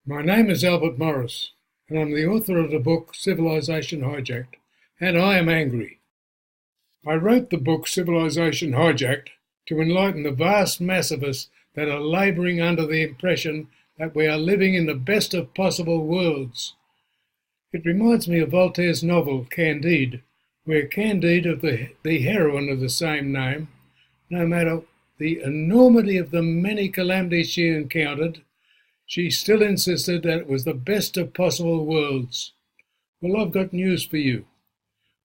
My name is Albert Morris, and I'm the author of the book Civilisation, Hijacked, and I am angry. I wrote the book Civilisation, Hijacked to enlighten the vast mass of us that are labouring under the impression that we are living in the best of possible worlds. It reminds me of Voltaire's novel Candide, where Candide, the heroine of the same name, no matter the enormity of the many calamities she encountered, she still insisted that it was the best of possible worlds. Well, I've got news for you.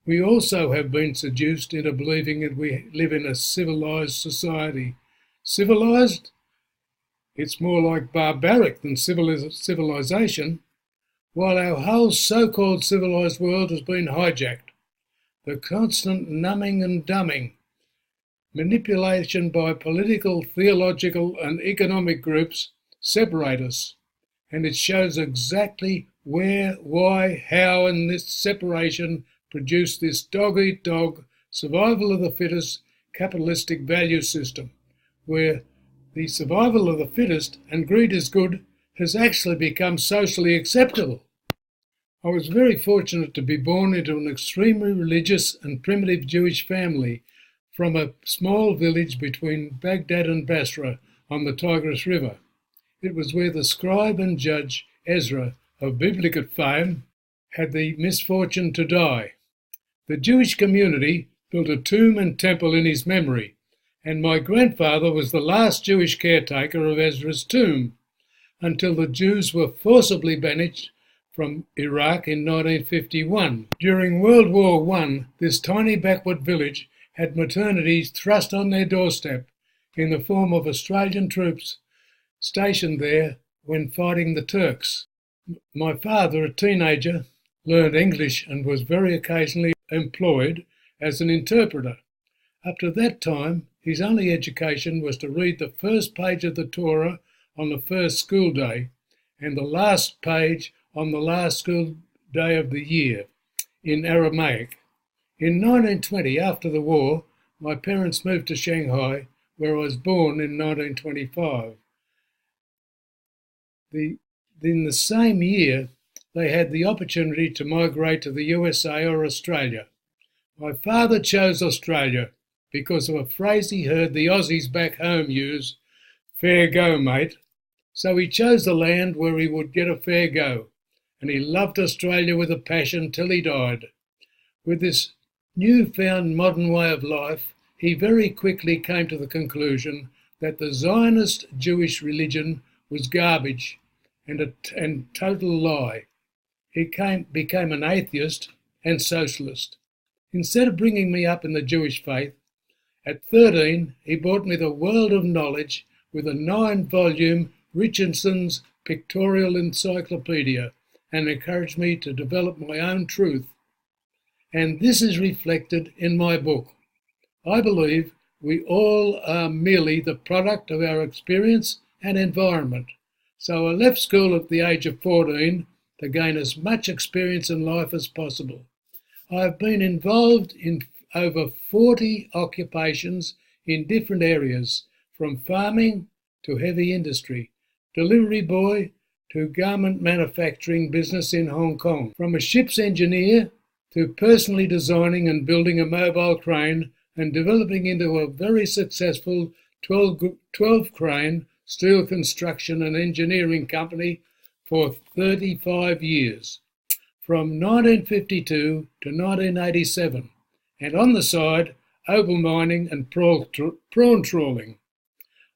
We also have been seduced into believing that we live in a civilised society. Civilised? It's more like barbaric than civilisation, while our whole so-called civilised world has been hijacked. The constant numbing and dumbing, manipulation by political, theological and economic groups separate us, and it shows exactly where, why, how, and this separation produced this dog-eat-dog, survival of the fittest capitalistic value system, where the survival of the fittest and greed is good has actually become socially acceptable. I was very fortunate to be born into an extremely religious and primitive Jewish family from a small village between Baghdad and Basra on the Tigris River. It was where the scribe and judge Ezra, of biblical fame, had the misfortune to die. The Jewish community built a tomb and temple in his memory, and my grandfather was the last Jewish caretaker of Ezra's tomb, until the Jews were forcibly banished from Iraq in 1951. During World War I, this tiny backward village had maternities thrust on their doorstep in the form of Australian troops stationed there when fighting the Turks. My father, a teenager, learned English and was very occasionally employed as an interpreter. Up to that time, his only education was to read the first page of the Torah on the first school day and the last page on the last school day of the year in Aramaic. In 1920, after the war, my parents moved to Shanghai, where I was born in 1925. In the same year, they had the opportunity to migrate to the USA or Australia. My father chose Australia because of a phrase he heard the Aussies back home use, fair go, mate. So he chose the land where he would get a fair go, and he loved Australia with a passion till he died. With this newfound modern way of life, he very quickly came to the conclusion that the Zionist Jewish religion was garbage and total lie. He became an atheist and socialist. Instead of bringing me up in the Jewish faith, at 13 he brought me the world of knowledge with a 9-volume Richardson's Pictorial Encyclopedia and encouraged me to develop my own truth. And this is reflected in my book. I believe we all are merely the product of our experience and environment. So I left school at the age of 14 to gain as much experience in life as possible. I have been involved in over 40 occupations in different areas, from farming to heavy industry, delivery boy to garment manufacturing business in Hong Kong, from a ship's engineer to personally designing and building a mobile crane and developing into a very successful 12-crane steel construction and engineering company for 35 years, from 1952 to 1987, and on the side, opal mining and prawn trawling.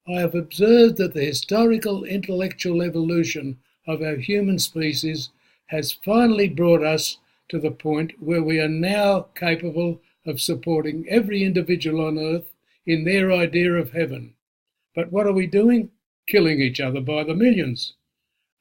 I have observed that the historical intellectual evolution of our human species has finally brought us to the point where we are now capable of supporting every individual on earth in their idea of heaven. But what are we doing? Killing each other by the millions.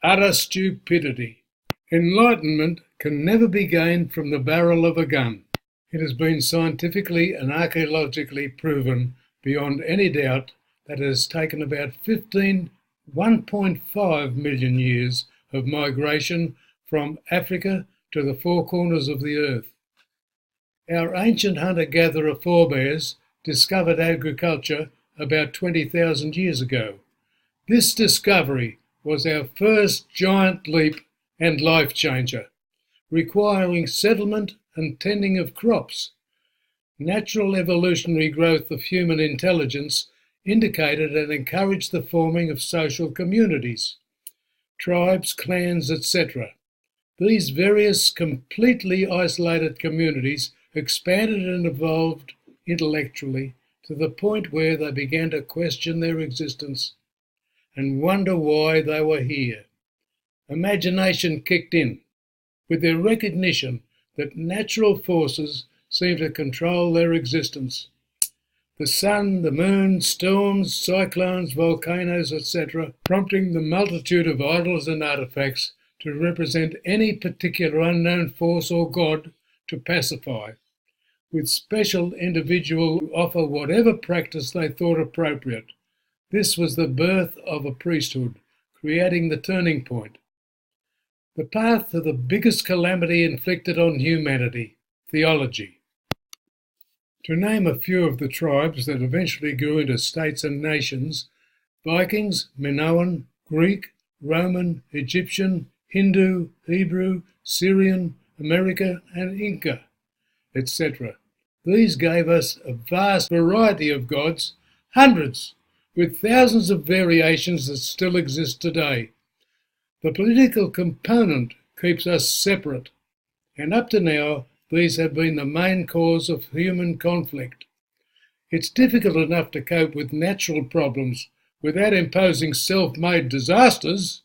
Utter stupidity. Enlightenment can never be gained from the barrel of a gun. It has been scientifically and archaeologically proven beyond any doubt that it has taken about 1.5 million years of migration from Africa to the four corners of the earth. Our ancient hunter-gatherer forebears discovered agriculture about 20,000 years ago. This discovery was our first giant leap and life changer, requiring settlement and tending of crops. Natural evolutionary growth of human intelligence indicated and encouraged the forming of social communities, tribes, clans, etc. These various completely isolated communities expanded and evolved intellectually to the point where they began to question their existence and wonder why they were here. Imagination kicked in, with their recognition that natural forces seem to control their existence. The sun, the moon, storms, cyclones, volcanoes, etc., prompting the multitude of idols and artefacts to represent any particular unknown force or god to pacify, with special individual who offer whatever practice they thought appropriate. This was the birth of a priesthood, creating the turning point. The path to the biggest calamity inflicted on humanity, theology. To name a few of the tribes that eventually grew into states and nations: Vikings, Minoan, Greek, Roman, Egyptian, Hindu, Hebrew, Syrian, American, and Inca, etc. These gave us a vast variety of gods, hundreds, with thousands of variations that still exist today. The political component keeps us separate, and up to now, these have been the main cause of human conflict. It's difficult enough to cope with natural problems without imposing self-made disasters.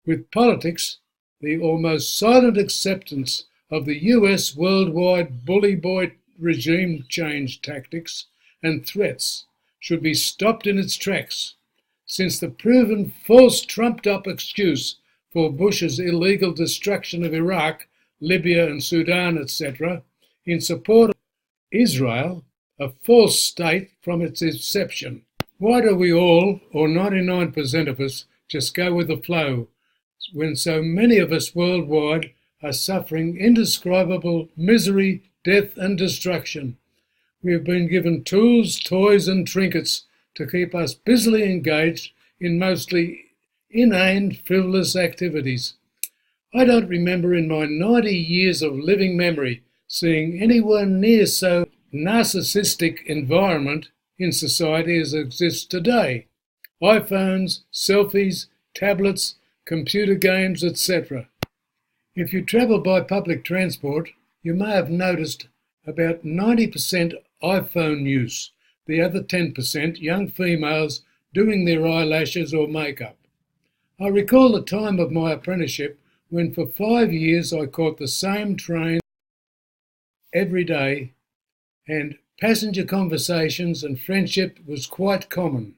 With politics, the almost silent acceptance of the US worldwide bully boy regime change tactics and threats should be stopped in its tracks, since the proven false trumped-up excuse for Bush's illegal destruction of Iraq, Libya and Sudan, etc., in support of Israel, a false state from its inception. Why do we all, or 99% of us, just go with the flow when so many of us worldwide are suffering indescribable misery, death and destruction? We have been given tools, toys and trinkets to keep us busily engaged in mostly inane, frivolous activities. I don't remember in my 90 years of living memory seeing anywhere near so narcissistic environment in society as exists today. iPhones, selfies, tablets, computer games, etc. If you travel by public transport, you may have noticed about 90% iPhone use, the other 10% young females doing their eyelashes or makeup. I recall the time of my apprenticeship when for 5 years I caught the same train every day, and passenger conversations and friendship was quite common.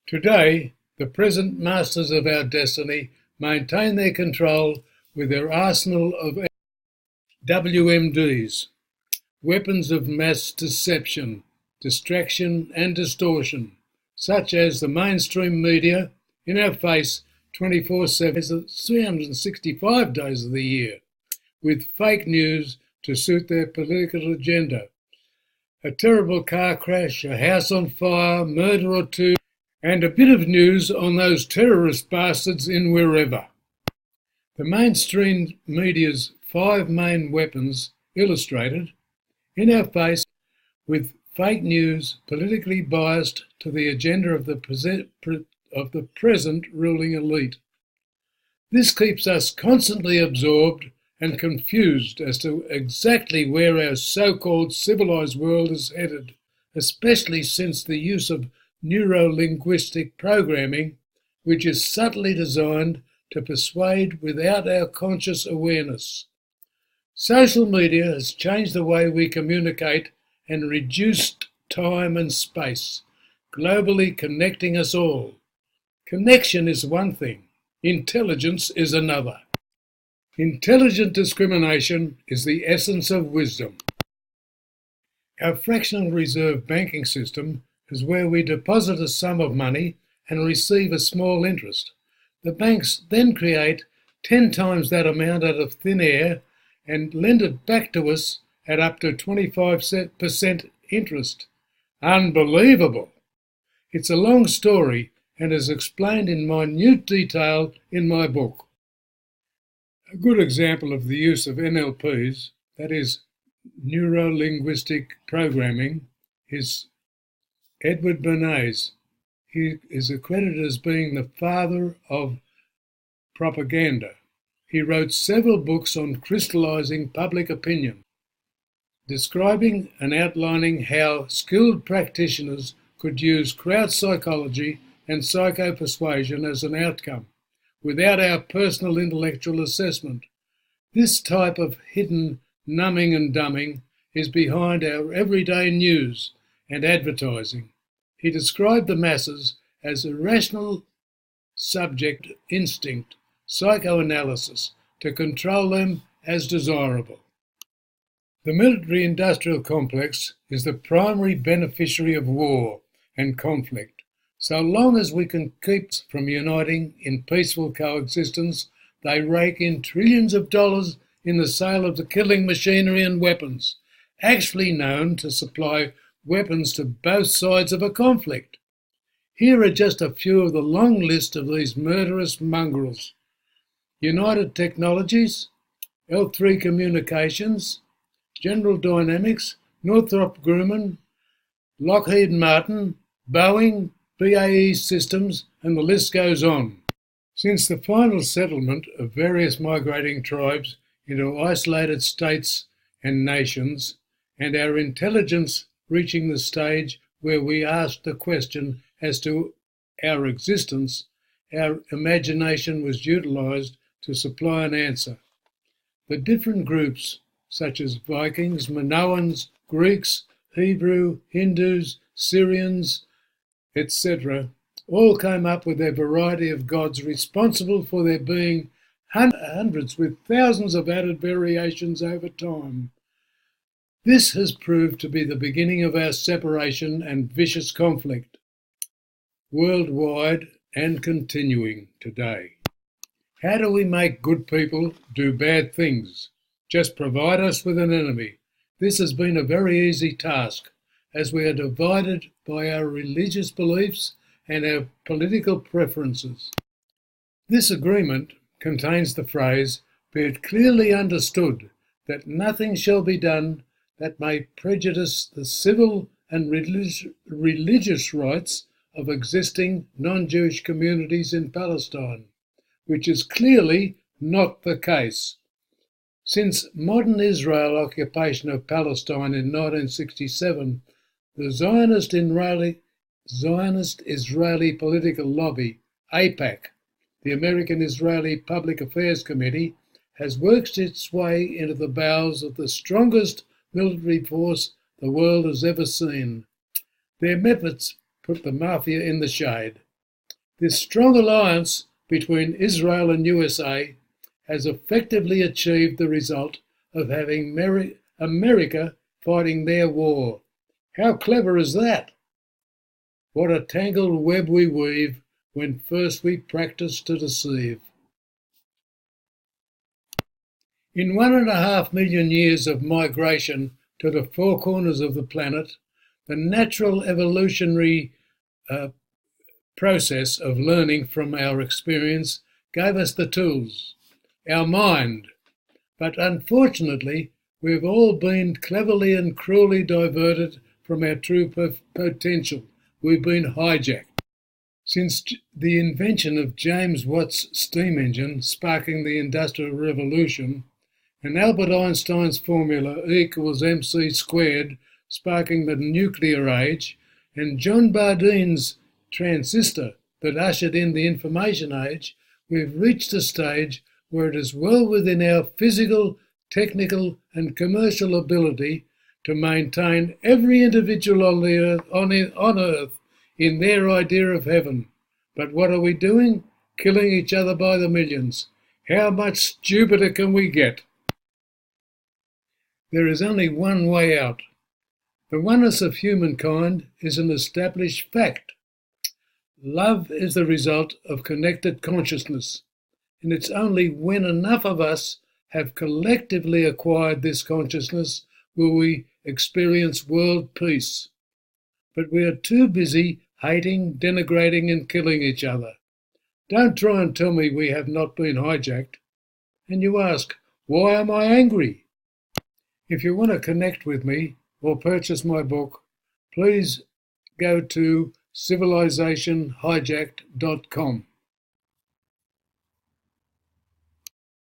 Today, the present masters of our destiny maintain their control with their arsenal of WMDs, weapons of mass deception, distraction and distortion, such as the mainstream media in our face 24/7, 365 days of the year, with fake news to suit their political agenda. A terrible car crash, a house on fire, murder or two, and a bit of news on those terrorist bastards in wherever. The mainstream media's 5 main weapons illustrated in our face with fake news politically biased to the agenda of the present ruling elite. This keeps us constantly absorbed and confused as to exactly where our so-called civilized world is headed, especially since the use of neuro-linguistic programming, which is subtly designed to persuade without our conscious awareness. Social media has changed the way we communicate and reduced time and space, globally connecting us all. Connection is one thing, intelligence is another. Intelligent discrimination is the essence of wisdom. Our fractional reserve banking system is where we deposit a sum of money and receive a small interest. The banks then create 10 times that amount out of thin air and lend it back to us at up to 25% interest. Unbelievable! It's a long story, and is explained in minute detail in my book. A good example of the use of NLPs, that is, neuro-linguistic programming, is Edward Bernays. He is accredited as being the father of propaganda. He wrote several books on crystallizing public opinion, describing and outlining how skilled practitioners could use crowd psychology and psycho-persuasion as an outcome, without our personal intellectual assessment. This type of hidden numbing and dumbing is behind our everyday news and advertising. He described the masses as irrational subject instinct, psychoanalysis, to control them as desirable. The military-industrial complex is the primary beneficiary of war and conflict. So long as we can keep from uniting in peaceful coexistence, they rake in trillions of dollars in the sale of the killing machinery and weapons, actually known to supply weapons to both sides of a conflict. Here are just a few of the long list of these murderous mongrels: United Technologies, L3 Communications, General Dynamics, Northrop Grumman, Lockheed Martin, Boeing, BAE Systems, and the list goes on. Since the final settlement of various migrating tribes into isolated states and nations, and our intelligence reaching the stage where we ask the question as to our existence, our imagination was utilised to supply an answer. The different groups, such as Vikings, Minoans, Greeks, Hebrew, Hindus, Syrians, etc., all came up with their variety of gods responsible for there being hundreds with thousands of added variations over time. This has proved to be the beginning of our separation and vicious conflict, worldwide and continuing today. How do we make good people do bad things? Just provide us with an enemy. This has been a very easy task, as we are divided by our religious beliefs and our political preferences. This agreement contains the phrase, "Be it clearly understood that nothing shall be done that may prejudice the civil and religious rights of existing non-Jewish communities in Palestine," which is clearly not the case. Since modern Israel occupation of Palestine in 1967, the Zionist Israeli political lobby, AIPAC, the American Israeli Public Affairs Committee, has worked its way into the bowels of the strongest military force the world has ever seen. Their methods put the mafia in the shade. This strong alliance between Israel and USA has effectively achieved the result of having America fighting their war. How clever is that? What a tangled web we weave when first we practice to deceive. In 1.5 million years of migration to the four corners of the planet, the natural evolutionary process of learning from our experience gave us the tools, our mind. But unfortunately, we've all been cleverly and cruelly diverted from our true potential. We've been hijacked. Since the invention of James Watt's steam engine sparking the Industrial Revolution, and Albert Einstein's formula E=mc² sparking the nuclear age, and John Bardine's transistor that ushered in the information age, we've reached a stage where it is well within our physical, technical and commercial ability to maintain every individual on Earth in their idea of heaven. But what are we doing? Killing each other by the millions. How much stupider can we get? There is only one way out. The oneness of humankind is an established fact. Love is the result of connected consciousness, and it's only when enough of us have collectively acquired this consciousness will we experience world peace. But we are too busy hating, denigrating and killing each other. Don't try and tell me we have not been hijacked. And you ask, why am I angry? If you want to connect with me or purchase my book, please go to civilizationhijacked.com.